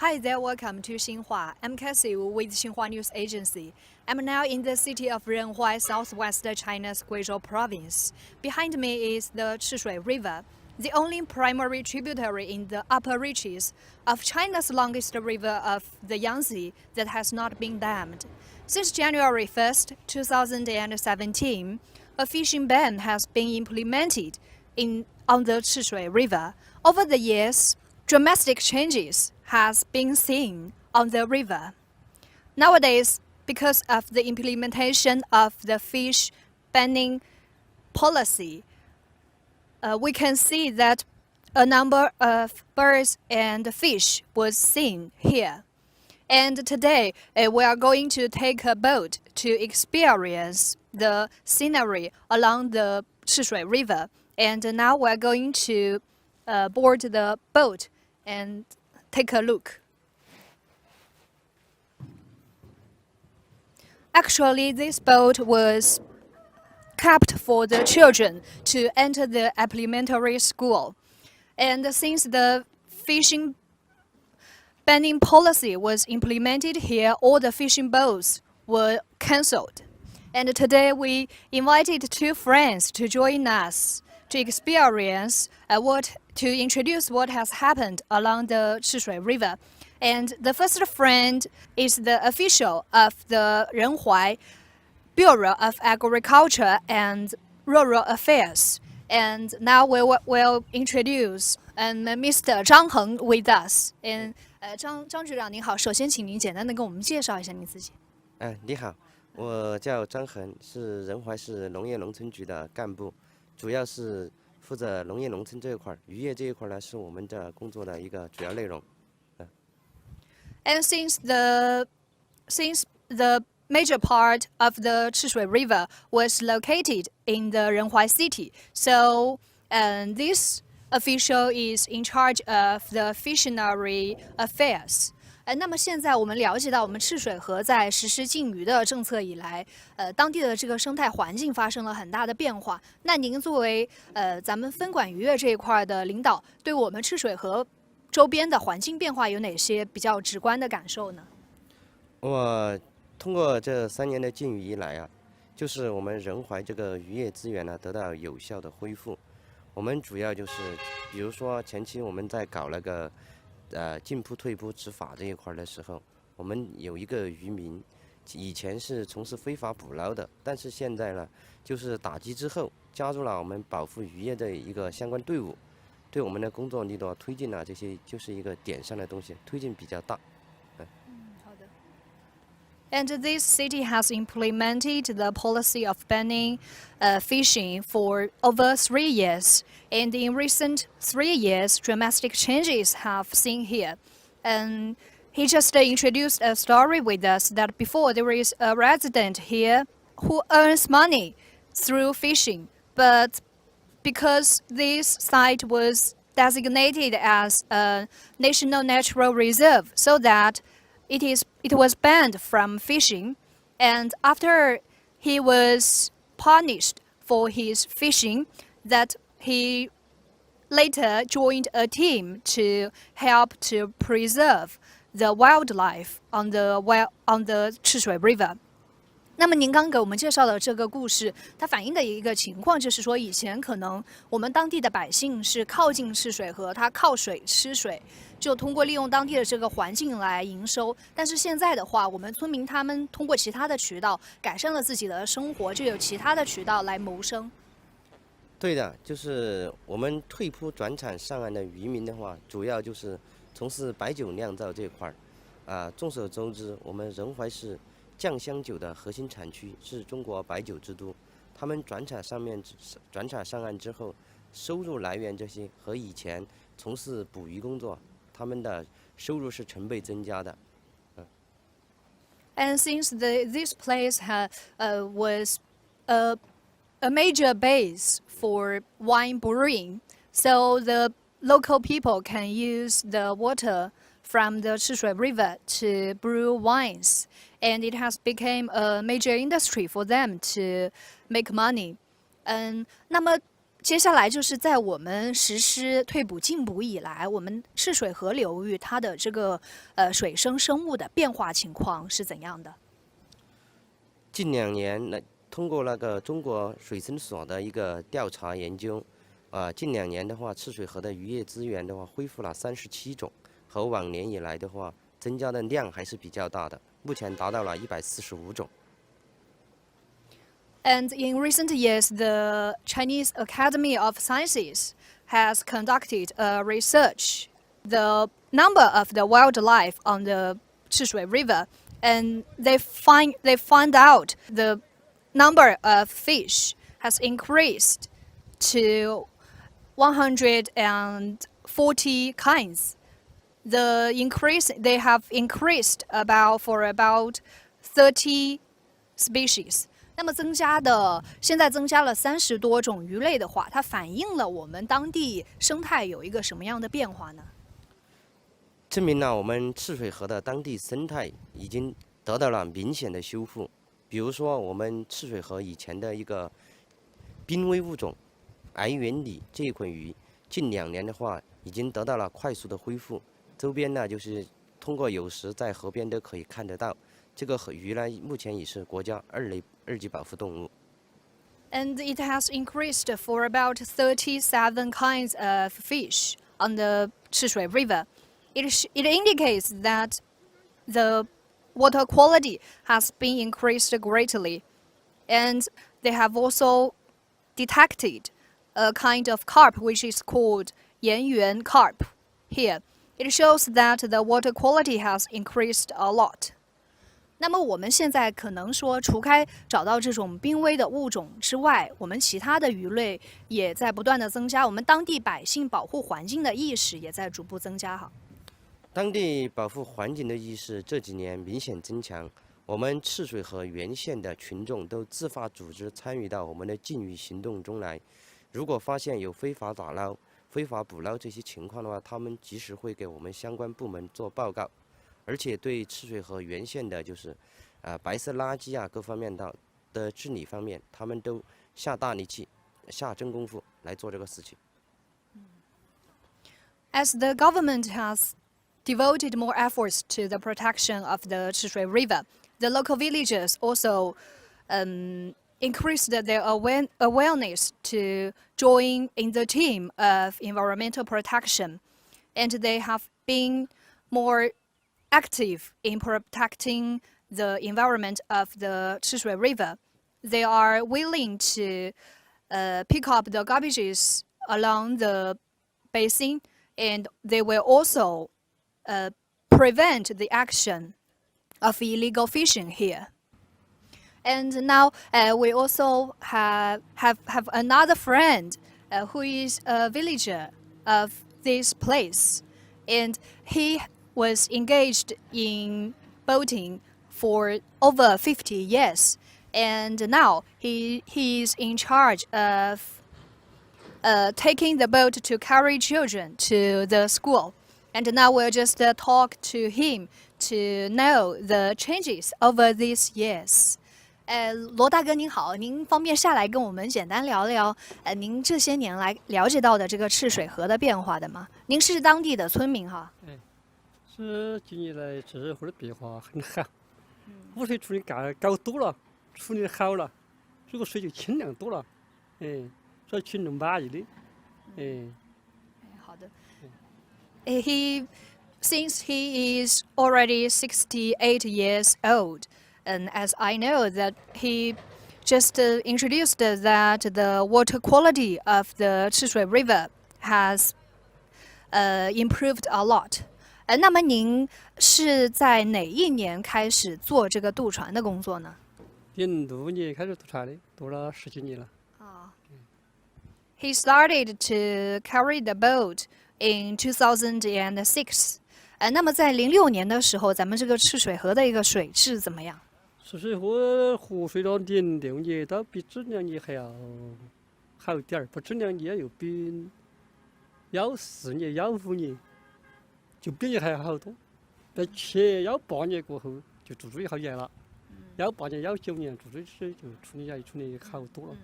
Hi there, welcome to Xinhua. I'm Cassie with Xinhua News Agency. I'm now in the city of Renhuai, southwest China's Guizhou province. Behind me is the Chishui River, the only primary tributary in the upper reaches of China's longest river of the Yangtze that has not been dammed. Since January 1st, 2017, a fishing ban has been implemented on the Chishui River. Over the years, dramatic changes has been seen on the river. Nowadays, because of the implementation of the fish banning policy, we can see that a number of birds and fish was seen here. And today, we are going to take a boat to experience the scenery along the Chishui River. And now we're going to board the boat and take a look. Actually, this boat was kept for the children to enter the elementary school. And since the fishing banning policy was implemented here, all the fishing boats were cancelled. And today we invited two friends to join us to experience to introduce what has happened along the Chishui River. And the first friend is the official of the Renhuai Bureau of Agriculture and Rural Affairs. And now we will introduce Mr. 张恒 with us. And 张局长您好，首先请您简单的跟我们介绍一下您自己。你好，我叫张恒，是仁怀市农业农村局的干部，主要是负责农业农村这一块，渔业这一块呢是我们的工作的一个主要内容。And since the major part of the Chishui River was located in the Renhuai city, so this official is in charge of the fishery affairs. 那么现在我们了解到，我们赤水河在实施禁渔的政策以来，当地的这个生态环境发生了很大的变化。那您作为咱们分管渔业这一块的领导，对我们赤水河周边的环境变化有哪些比较直观的感受呢？我通过这3年的禁渔以来啊，就是我们仁怀这个渔业资源呢得到有效的恢复。我们主要就是，比如说前期我们在搞那个进铺退铺执法这一块的时候，我们有一个渔民，以前是从事非法捕捞的，但是现在呢，就是打击之后加入了我们保护渔业的一个相关队伍，对我们的工作力度推进了这些，就是一个点上的东西，推进比较大。好的。And this city has implemented the policy of banning fishing for over 3 years. And in recent 3 years, dramatic changes have seen here. And he just introduced a story with us that before there is a resident here who earns money through fishing. But because this site was designated as a national natural reserve, so that it was banned from fishing, and after he was punished for his fishing, that he later joined a team to help to preserve the wildlife on the Chishui River. 那么您刚给我们介绍的这个故事，它反映的一个情况就是说，以前可能我们当地的百姓是靠近赤水河，他靠水吃水，就通过利用当地的这个环境来营收。但是现在的话，我们村民他们通过其他的渠道改善了自己的生活，就有其他的渠道来谋生。对的，就是我们退铺转产上岸的渔民的话，主要就是从事白酒酿造这块儿。众所周知，我们仁怀市酱香酒的核心产区是中国白酒之都，他们转产上岸之后，收入来源这些和以前从事捕鱼工作，他们的收入是成倍增加的。And since this place was a major base for wine brewing, so the local people can use the water from the Chishui River to brew wines, and it has become a major industry for them to make money. 那么接下来就是在我们实施退补进补以来，我们赤水河流域它的这个水生生物的变化情况是怎样的？近2年通过那个中国水生所的一个调查研究，近2年的话，赤水河的渔业资源的话恢复了37种，和往年以来的话增加的量还是比较大的，目前达到了145种。And in recent years, the Chinese Academy of Sciences has conducted a research the number of the wildlife on the Chishui River, and they find out the number of fish has increased to 140 kinds. They have increased about 30 species. 那么现在增加了30多种鱼类的话，它反映了我们当地生态有一个什么样的变化呢？证明了我们赤水河的当地生态已经得到了明显的修复。比如说，我们赤水河以前的一个濒危物种矮圆鲤这一款鱼，近2年的话已经得到了快速的恢复。周边呢，就是通过有时在河边都可以看得到。这个鱼呢，目前已是国家二级保护动物。And it has increased for about 37 kinds of fish on the Chishui River. It indicates that the water quality has been increased greatly, and they have also detected a kind of carp which is called 岩原 carp here. It shows that the water quality has increased a lot. 那么我们现在可能说，除开找到这种濒危的物种之外，我们其他的鱼类也在不断的增加，我们当地百姓保护环境的意识也在逐步增加哈。当地保护环境的意识这几年明显增强，我们赤水河沿线的群众都自发组织参与到我们的禁渔行动中来。如果发现有非法打捞、非法捕捞这些情况的话，他们及时会给我们相关部门做报告。而且对赤水河沿线的就是白色垃圾各方面的治理方面，他们都下大力气、下真功夫来做这个事情。As the government has devoted more efforts to the protection of the Chishui River, the local villagers also increased their awareness to join in the team of environmental protection, and they have been more active in protecting the environment of the Chishui River. They are willing to pick up the garbages along the basin, and they will also prevent the action of illegal fishing here. And now we also have another friend who is a villager of this place, and he was engaged in boating for over 50 years, and now he is in charge of taking the boat to carry children to the school. And now we'll just talk to him to know the changes over these years. 罗大哥您好，您方便下来跟我们简单聊聊您这些年来了解到的这个赤水河的变化的吗？您是当地的村民哈。是近年来赤水河的变化很好，污水处理搞多了，处理好了，这个水就清亮多了，所以群众满意的，好的。Since he is already 68 years old, and as I know that he just introduced that the water quality of the Chishui River has improved a lot. 那么您是在哪一年开始做这个渡船的工作呢？06年开始渡船的，渡了10几年了。He started to carry the boat in 2006. 那么在06年的时候，咱们这个赤水河的一个水质怎么样？赤水河活水到06年到比这2年还要好点儿，不这2年又比14年、15年。就比你还要好多，在前18年过后就注水好严了，18年、19年注水水就处理好多了，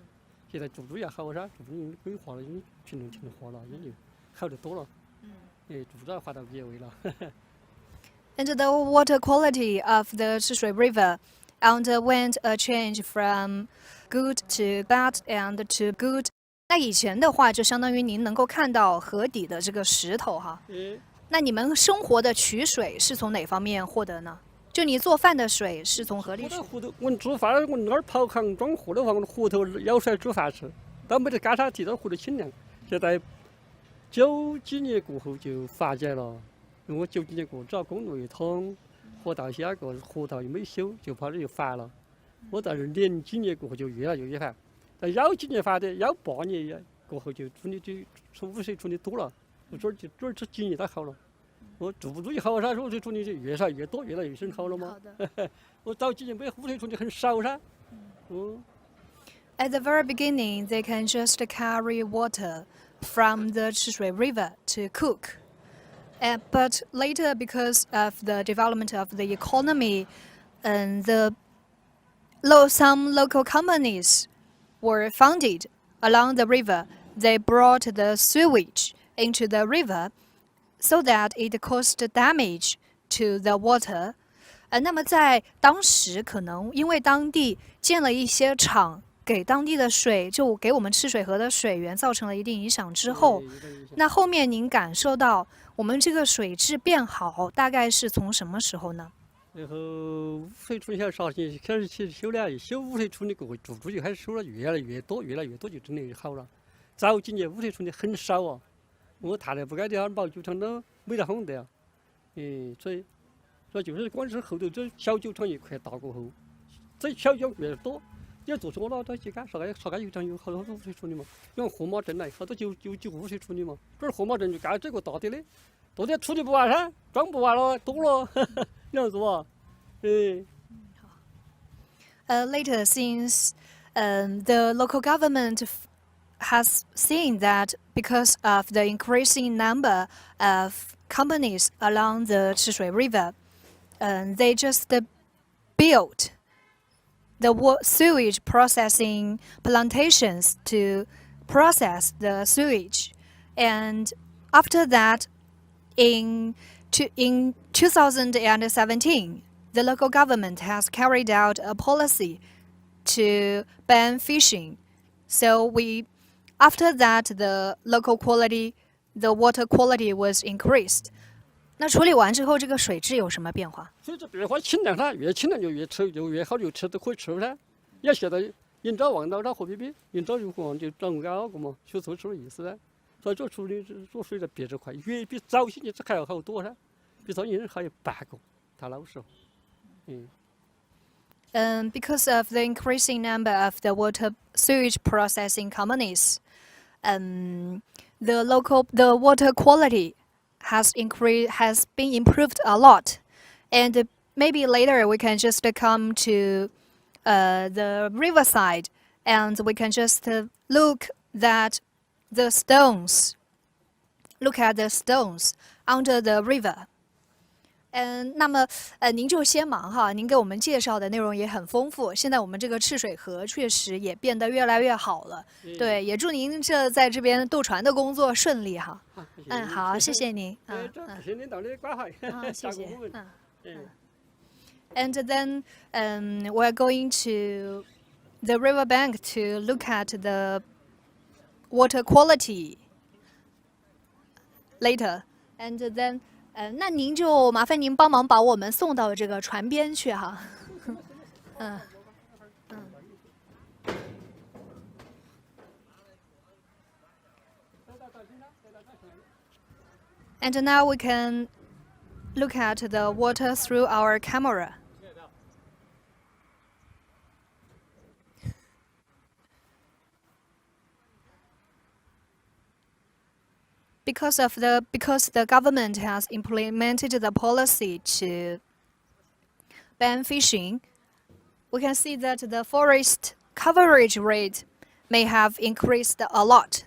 现在住住也好噻，住住规划了，因为群众化了，也就好得多了。住宅划到结尾了。And the water quality of the Chishui River underwent a change from good to bad and to good. 那以前的话，就相当于您能够看到河底的这个石头哈。那你们生活的取水是从哪方面获得呢？就你做饭的水是从河里取？湖头，我们煮饭，我那儿跑扛装货的话，我们湖头舀水煮饭吃，但没得干啥地到湖头清凉。现在90几年过后就发展了，我90几年过后，只要公路一通，河道些个河道又没修，就跑这就烦了。我在这0几年过后就越来越烦，但10几年烦的，18年过后就处理就污水处理多了，我这几年才好了。我注不注意好噻，污水处理就越来越多，越来越深好了嘛。我早几年没污水处理很少噻。At the very beginning, they can just carry water from the Chishui River to cook. But later, because of the development of the economy, and some local companies were founded along the river. They brought the sewage into the river so that it caused damage to the water. 那么在当时可能因为当地建了一些厂，给当地的水就给我们赤水河的水源造成了一定影响之后，那后面您感受到我们这个水质变好，大概是从什么时候呢？然后污水处理小啥些开始去修了，修污水处理过后，住就开始修了，越来越多就真的好了。早几年污水处理很少啊，我太太不该的毛酒厂都没得哄的啊，所以就是光是后头这小酒厂一块大过后，这小酒越多，也做错了，他去干啥个酒厂有好多污水处理嘛，用河马镇来，好多就污水处理嘛，这儿河马镇就干这个大的，大的处理不完噻，装不完了，多了。这样子啊，Later, since the local government has seen that because of the increasing number of companies along the Chishui River, they just built the sewage processing plantations to process the sewage. And after that, in 2017, the local government has carried out a policy to ban fishing. So after that, the water quality was increased. 那处理完之后，这个水质有什么变化？水质变化清凉噻，越清凉就越吃就越好，就吃都可以吃噻。也现在迎朝望到那河边边，迎朝入河就长高个嘛，学做出的意思噻。所以这处理做水的变质快，越比早些年还要好多噻，比早些年还有半个，他老时候。Because of the increasing number of the water sewage processing companies, the water quality has been improved a lot, and maybe later we can just come to the riverside, and we can just look at the stones under the river. 那么您就先忙哈，您给我们介绍的内容也很丰富。现在我们这个赤水河确实也变得越来越好了，对，也祝您在这边渡船的工作顺利哈。好，谢谢您。谢谢领导的关怀。谢谢。And then we're going to the riverbank to look at the water quality later, and then. 那您就麻烦您帮忙把我们送到这个船边去哈。And now we can look at the water through our camera. Because the government has implemented the policy to ban fishing, we can see that the forest coverage rate may have increased a lot.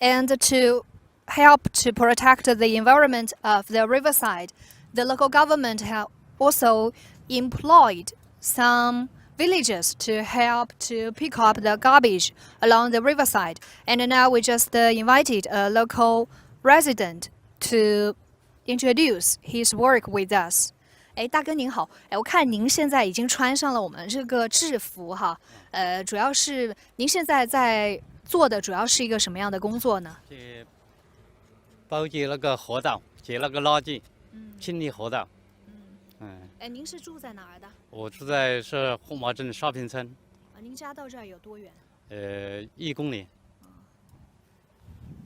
And to help to protect the environment of the riverside, the local government have also employed some villagers to help to pick up the garbage along the riverside. And now we just invited a local resident to introduce his work with us. 哎，大哥您好，哎，我看您现在已经穿上了我们这个制服哈，主要是您现在在做的主要是一个什么样的工作呢？去包接那个河道，接那个垃圾，清理河道。哎，您是住在哪儿的？我住在是红麻镇沙坪村，您家到这儿有多远1公里。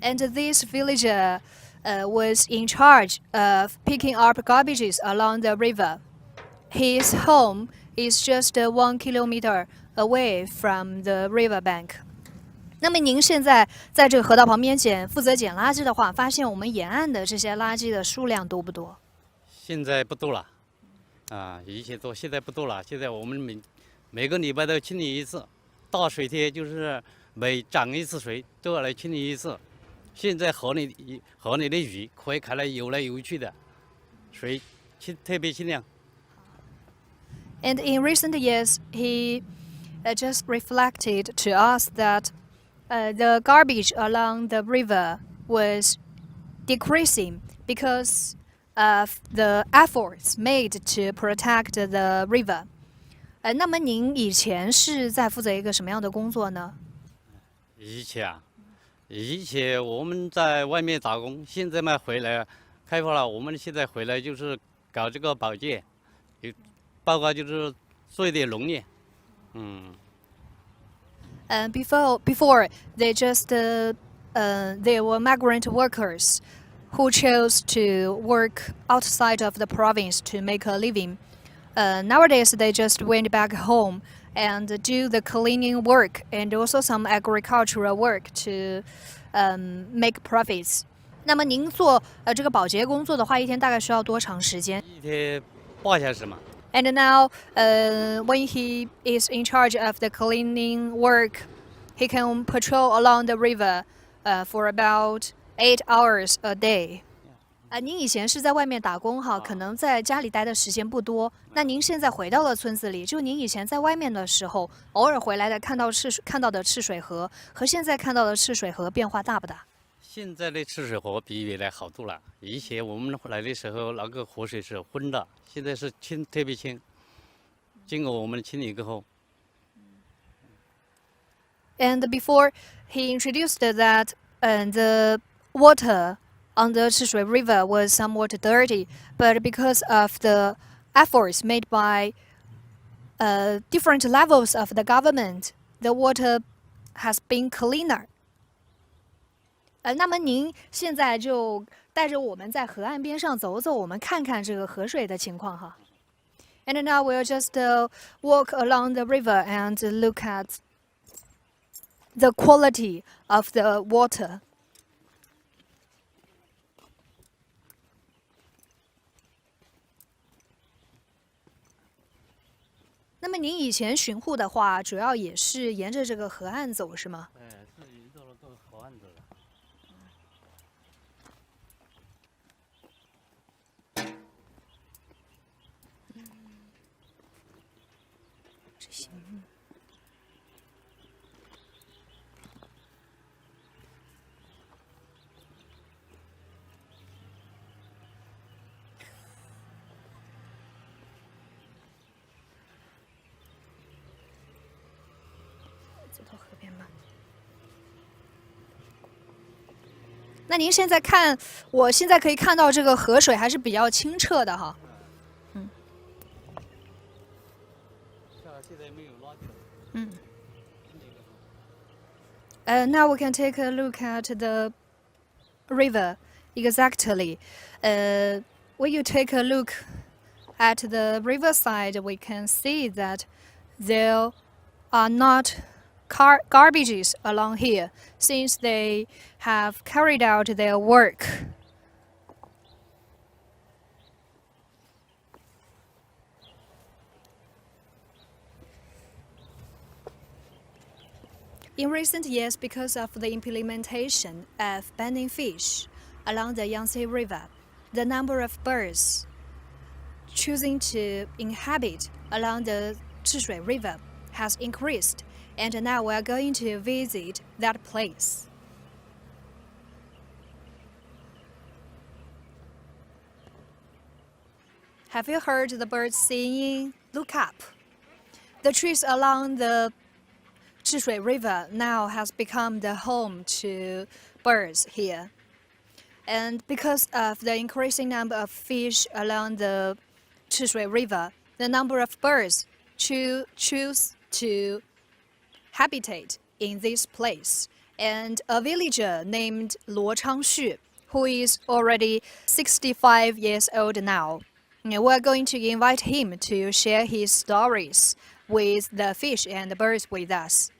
？And this villager was in charge of picking up garbages along the river. His home is just 1 kilometer away from the riverbank. 那么您现在在这个河道旁边负责捡垃圾的话，发现我们沿岸的这些垃圾的数量多不多？现在不多了，以前多，现在不多了。现在我们每个礼拜都清理一次，大水天就是每涨一次水都要来清理一次。现在河里的鱼可以看来游来游去的，水特别清亮。And in recent years, he just reflected to us that the garbage along the river was decreasing because of the efforts made to protect the river. 那么您以前是在负责一个什么样的工作呢？以前我们在外面打工，现在嘛回来开发了，我们现在回来就是搞这个保洁，包括就是做一点农业。Before they just they were migrant workers who chose to work outside of the province to make a living. Nowadays they just went back home and do the cleaning work and also some agricultural work to make profits. 那么您做这个保洁工作的话，一天大概需要多长时间？一天8小时嘛。And now, when he is in charge of the cleaning work, he can patrol along the river for about 8 hours a day. 您以前是在外面打工哈，可能在家里待的时间不多。那您现在回到了村子里，就您以前在外面的时候，偶尔回来的看到的赤水河和现在看到的赤水河变化大不大？现在的赤水河比原来好多了。以前我们来的时候，那个河水是浑的，现在是清，特别清。经过我们清理过后。And before he introduced that the water on the Chishui River was somewhat dirty, but because of the efforts made by different levels of the government, the water has been cleaner. 那么您现在就带着我们在河岸边上走走，我们看看这个河水的情况哈。And now we'll just walk along the river and look at the quality of the water. 那么您以前巡护的话，主要也是沿着这个河岸走，是吗？是沿着这个河岸走的。这行。走到河边吧。那您现在看，我现在可以看到这个河水还是比较清澈的哈。现在没有垃圾了。Now we can take a look at the river exactly. When you take a look at the riverside, we can see that there are not garbages along here since they have carried out their work. In recent years, because of the implementation of banning fish along the Yangtze River, the number of birds choosing to inhabit along the Chishui River has increased, and now we are going to visit that place. Have you heard the birds singing? Look up. The trees along the Chishui River now has become the home to birds here. And because of the increasing number of fish along the Chishui River, the number of birds choose to habitate in this place. And a villager named Luo Changshu, who is already 65 years old now, we're going to invite him to share his stories with the fish and the birds with us.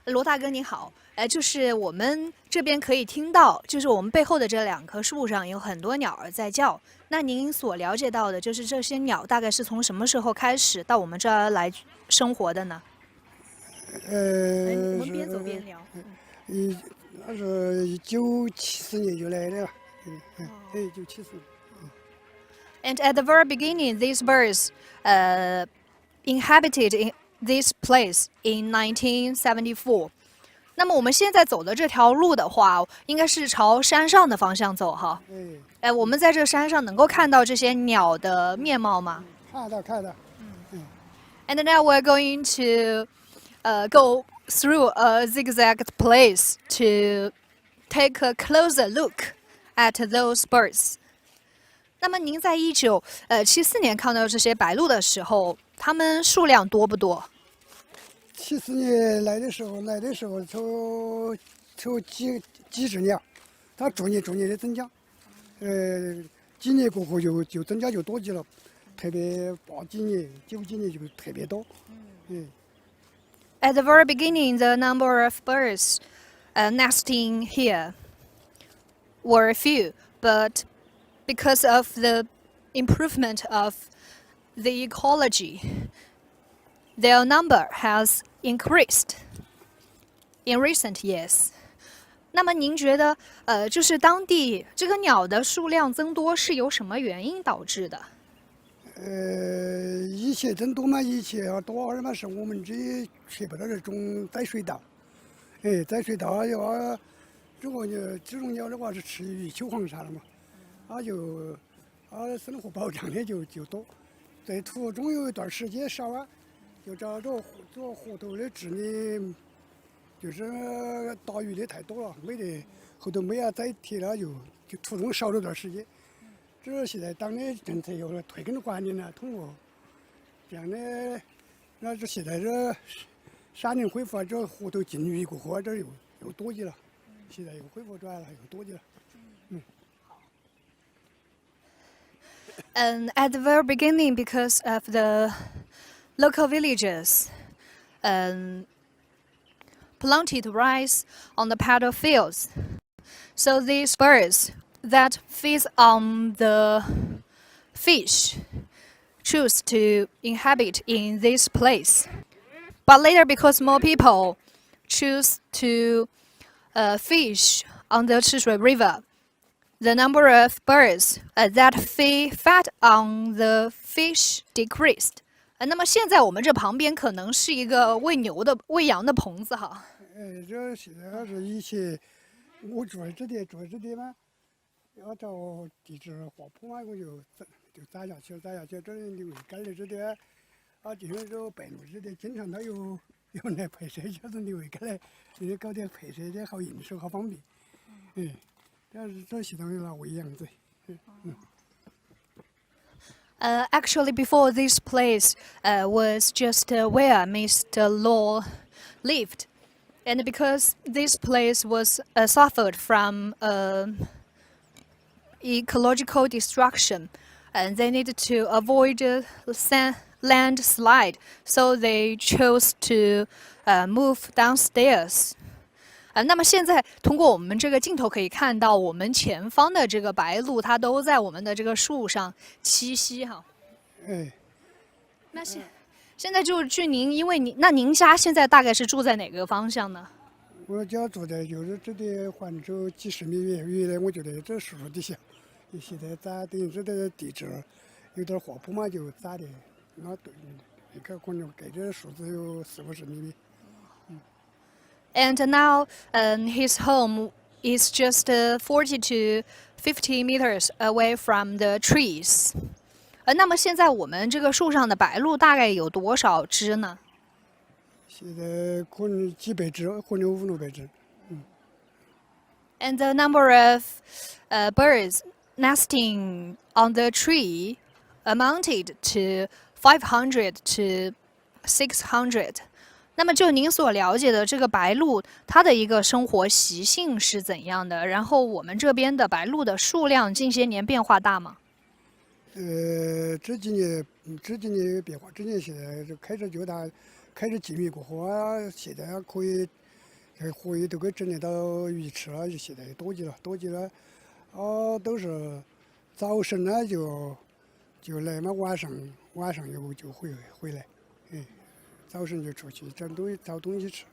罗大哥你好，就是我们这边可以听到，就是我们背后的这2棵树上有很多鸟儿在叫。那您所了解到的，就是这些鸟大概是从什么时候开始到我们这儿来生活的呢？我们边走边聊。那是1970年就来的，1970年。And at the very beginning, these birds inhabited in this place in 1974. 那么我们现在走的这条路的话，应该是朝山上的方向走哈。我们在这山上能够看到这些鸟的面貌吗？看到。And now we're going to go through a zigzag place to take a closer look at those birds. 那么您在1974年看到这些白鹭的时候，它们数量多不多？70年来的时候抽几只鸟，它逐年的增加，几年过后就增加就多极了，特别80几年、90几年就特别多。At the very beginning, the number of birds nesting here were few, but because of the improvement of the ecology, their number has increased in recent years. 那么您觉得，就是当地这个鸟的数量增多是由什么原因导致的？以前增多嘛，以前要多嘛是我们这去不到这种栽水稻，栽水稻要如果这种鸟的话是吃鱼、秋黄啥的嘛，生活保障的就多，在途中有一段时间少啊，就找着河头的治理，就是打鱼的太多了，没得后头没法再提了，就途中少了段时间。这是现在党的政策又退耕管理了，通过这样的，那这现在这山林恢复啊，这河头禁渔过后，这又多起了，现在又恢复转了，又多起了。And at the very beginning, because of the local villagers planted rice on the paddy fields, so these birds that feed on the fish choose to inhabit in this place. But later, because more people choose to fish on the Chishui River, the number of birds that fed on the fish decreased. 那么现在我们这旁边可能是一个喂羊的棚子哈。这现在是以前我住这地嘛，要找地质花圃嘛，我就栽下去，这里喂干的这点，就是说白鹭这点，经常它有来拍摄，就是你喂干来，你搞点拍摄的好营收，好方便。这系统有了喂养子。Actually, before this place was just where Mr. Law lived, and because this place was suffered from ecological destruction, and they needed to avoid landslide, so they chose to move downstairs. 那么现在通过我们这个镜头可以看到，我们前方的这个白鹭，它都在我们的这个树上栖息哈。那现在就据您，因为您家现在大概是住在哪个方向呢？我家住在就是这里环州几十米远的，我觉得这树底下，现在咋等于这的地质有点花圃嘛，就咋的，那对，你看可能给这数字有40-50米。And now his home is just 40 to 50 meters away from the trees. 那么现在我们这个树上的白鹭大概有多少只呢？现在可能几百只，可能500-600只。And the number of birds nesting on the tree amounted to 500 to 600. 那么就您所了解的这个白鹭，它的一个生活习性是怎样的？然后我们这边的白鹭的数量近些年变化大吗？这几年有变化，这几年现在就开始禁渔过后啊，现在可以河鱼都可以整得到鱼吃了，就现在多极了，都是早晨呢就来嘛，晚上又就回来，早晨就出去找东西吃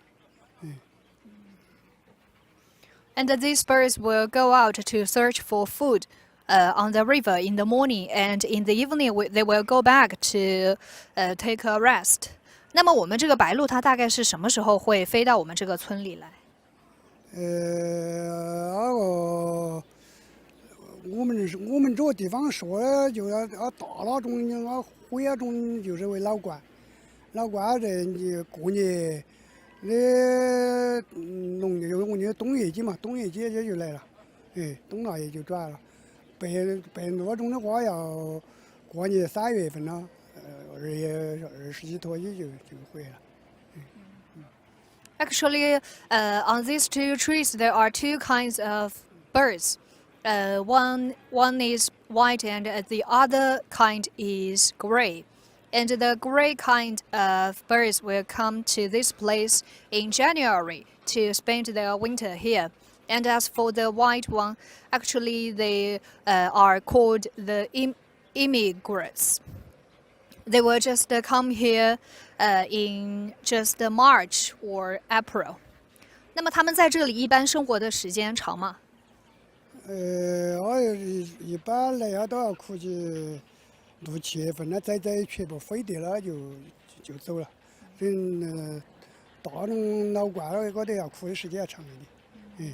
，And these birds will go out to search for food on the river in the morning, and in the evening they will go back to take a rest. 那么我们这个白鹭它大概是什么时候会飞到我们这个村里来？我们这个地方说的就大那种灰那种就是为老鹳这你过年的农业有我们冬夜节嘛，冬夜节就来了，冬腊也就转了。白鹭种的话要过年3月份了，2月20几头也就回来了。Actually, on these two trees, there are two kinds of birds. One is white, and the other kind is gray. And the gray kind of birds will come to this place in January to spend their winter here. And as for the white one, actually they are called the egrets. They will just come here in just March or April. 那么他们在这里一般生活的时间长吗？一般来都要估计6-7月份了，再全部飞掉了就走了。大种老鹳我都要估计时间要长一点。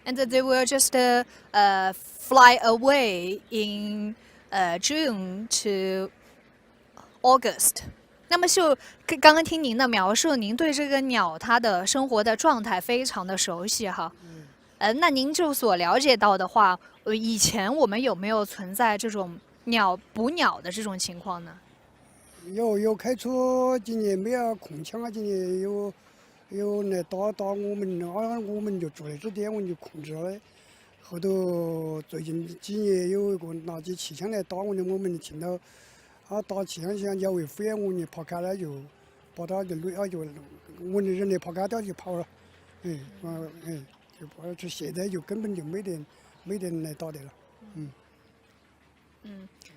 And they will just fly away in June to August. 那么就刚刚听您的描述，您对这个鸟它的生活的状态非常的熟悉哈。那您就所了解到的话，以前我们有没有存在这种捕鸟的这种情况呢？有开出今年没有空腔啊，今年有来打我们就住的这点我们就控制了。后头最近几年有一个拿起气枪来打我们听到打气枪像鸟为飞，我们跑开了就把它就我们人类跑开掉就跑了，就跑这现在就根本就没得人来打的了。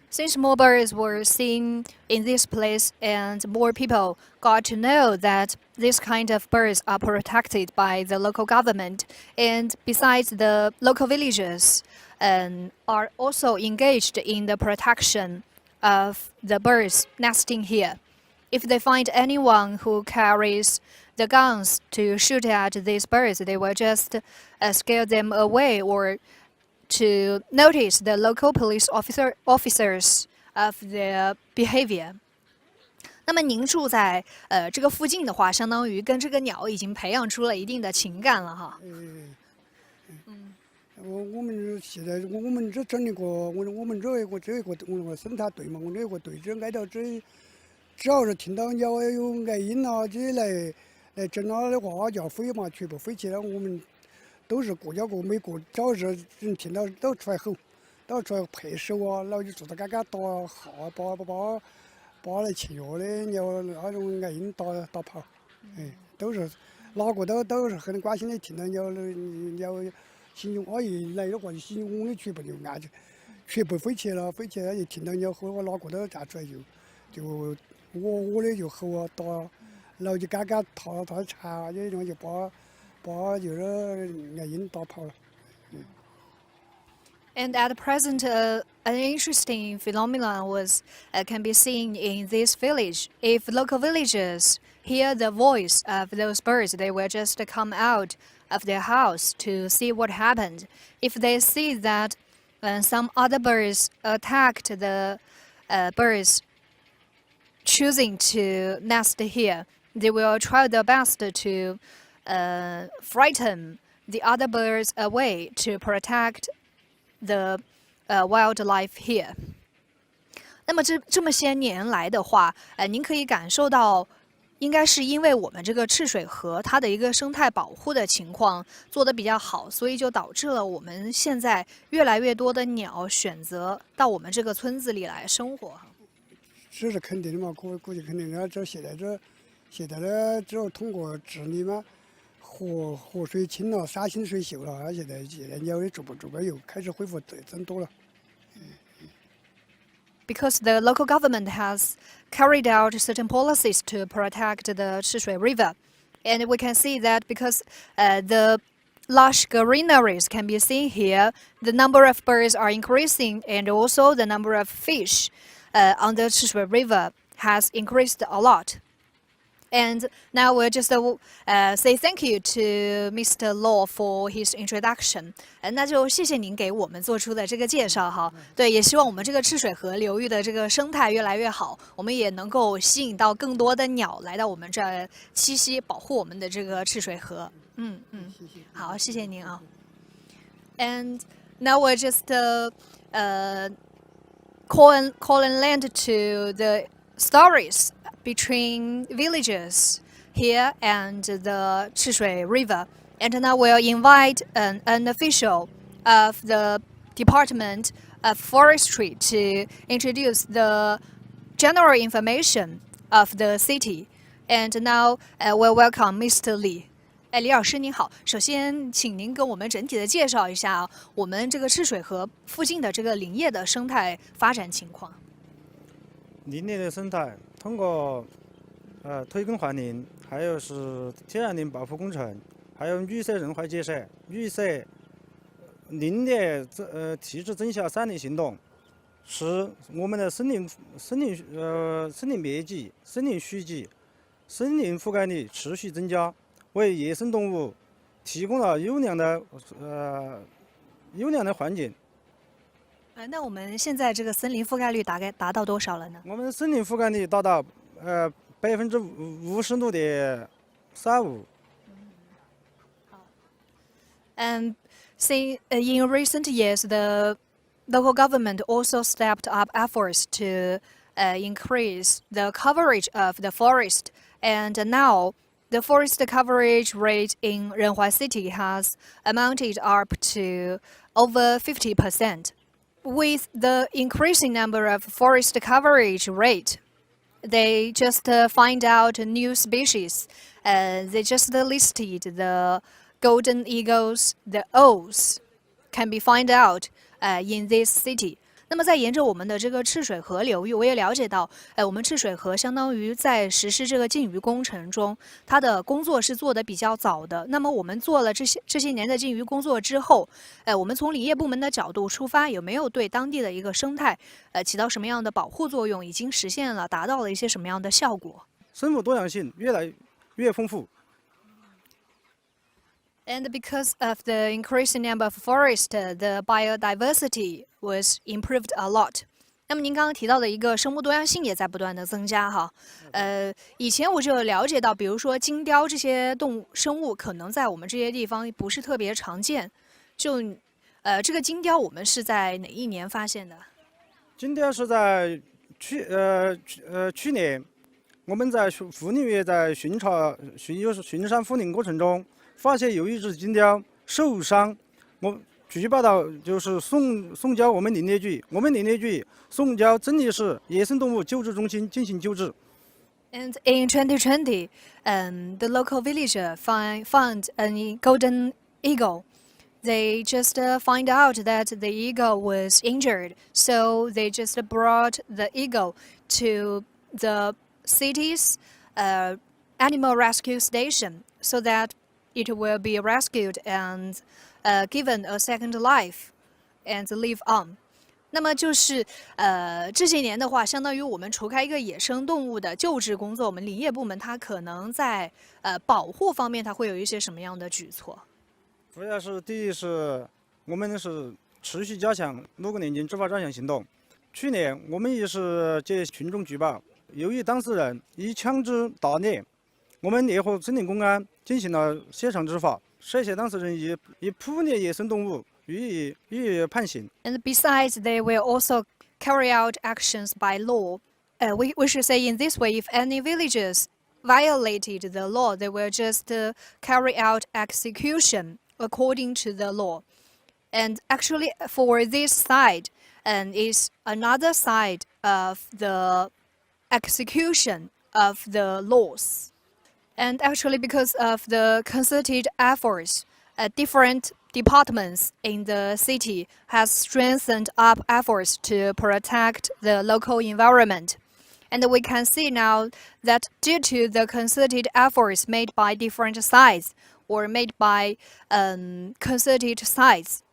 Since more birds were seen in this place and more people got to know that this kind of birds are protected by the local government, and besides the local villagers are also engaged in the protection of the birds nesting here. If they find anyone who carries the guns to shoot at these birds, they will just scare them away or to notice the local police officers of their behavior. 那么您住在这个附近的话，相当于跟这个鸟已经培养出了一定的情感了哈。我们现在我们这整一个我们这一个生态队嘛，我这一个队这挨到这，只要是听到鸟有爱音啊，这来整了的话叫飞嘛，全部飞起来，我们都是各家各每个，只要是人听到都出来吼，都出来拍手啊，然后就坐到嘎嘎打哈，把来吃药的鸟那种爱音打跑，都是哪个都是很关心的，听到鸟形容一来的话就形容我的全部就按着，全部飞起来一听到鸟吼，我哪个都站出来就我的就吼啊打，然后就嘎嘎他查这种就把就是爱音打跑了。And at present, an interesting phenomenon was can be seen in this village. If local villagers hear the voice of those birds, they will just come out of their house to see what happened. If they see that some other birds attacked the birds choosing to nest here, they will try their best to frighten the other birds away to protect the wildlife here. 那么这么些年来的话，您可以感受到，应该是因为我们这个赤水河它的一个生态保护的情况做得比较好，所以就导致了我们现在越来越多的鸟选择到我们这个村子里来生活。这是肯定的嘛，估计肯定的。现在呢，只要通过治理嘛，河水清了，沙清水秀了，现在鸟的逐步又开始恢复增多了。Because the local government has carried out certain policies to protect the Chishui River, and we can see that because the lush greeneries can be seen here, the number of birds are increasing, and also the number of fish on the Chishui River has increased a lot. And now we'll just say thank you to Mr. Law for his introduction. 那就谢谢您给我们做出的这个介绍哈。对，也希望我们这个赤水河流域的这个生态越来越好，我们也能够吸引到更多的鸟来到我们这儿栖息，保护我们的这个赤水河。好，谢谢您啊。And now we're just calling land to the stories between villages here and the Chishui River. And now we'll invite an official of the Department of Forestry to introduce the general information of the city. And now we'll welcome Mr. Li. 李老师您好，首先请您跟我们整体的介绍一下我们这个赤水河附近的这个林业的生态发展情况。林业的生态通过推耕换林，还有是天然林保护工程，还有绿色人化建设、绿色林业提质增效3类行动，使我们的森林面积、森林蓄积、森林覆盖率持续增加，为野生动物提供了优良的环境。那我们现在这个森林覆盖率大概达到多少了呢？我们森林覆盖率达到56.35%。And in recent years, the local government also stepped up efforts to increase the coverage of the forest. And now, the forest coverage rate in Renhuai City has amounted up to over 50%. With the increasing number of forest coverage rate, they just find out new species. They just listed the golden eagles, the owls, can be found out in this city. 那么在沿着我们的这个赤水河流域，我也了解到，我们赤水河相当于在实施这个禁渔工程中，它的工作是做得比较早的。那么我们做了这些年的禁渔工作之后，我们从林业部门的角度出发，有没有对当地的一个生态，起到什么样的保护作用？已经实现了，达到了一些什么样的效果？生物多样性越来越丰富。And because of the increasing number of forest, the biodiversity was improved a lot. 那么您刚刚提到的一个生物多样性也在不断的增加哈。以前我就有了解到，比如说金雕这些生物可能在我们这些地方不是特别常见。这个金雕我们是在哪一年发现的？金雕是在去年，我们在护林员在巡山护林过程中。发现有一只金雕受伤，我举报到就是送交我们林业局，我们林业局送交真理市野生动物救治中心进行救治。And in 2020, the local villager found a golden eagle. They just find out that the eagle was injured, so they just brought the eagle to the city's animal rescue station so that it will be rescued and given a second life. and live on。那么就是这些年的话，相当于我们除开一个野生动物的救治工作，我们林业部门它可能在保护方面，它会有一些什么样的举措？主要是第一是我们是持续加强6个年间执法专项行动。去年我们也是接群众举报，由于当事人以强制打猎，我们联合森林公安进行了现场执法，涉嫌当事人以捕猎野生动物予以判刑。And besides, they will also carry out actions by law. We should say in this way, if any villagers violated the law, they will just carry out execution according to the law. And actually, for this side, is another side of the execution of the laws. And actually, because of the concerted efforts, different departments in the city has strengthened up efforts to protect the local environment. And we can see now that due to the concerted efforts made by different sides or made by concerted sides,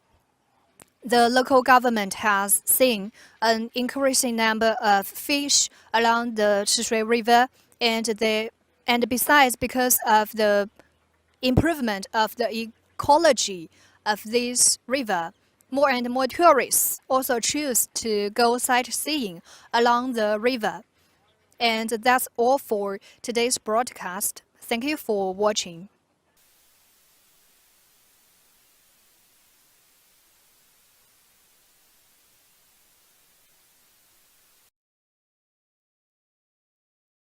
the local government has seen an increasing number of fish along the Chishui River, and besides, because of the improvement of the ecology of this river, more and more tourists also choose to go sightseeing along the river. And that's all for today's broadcast. Thank you for watching.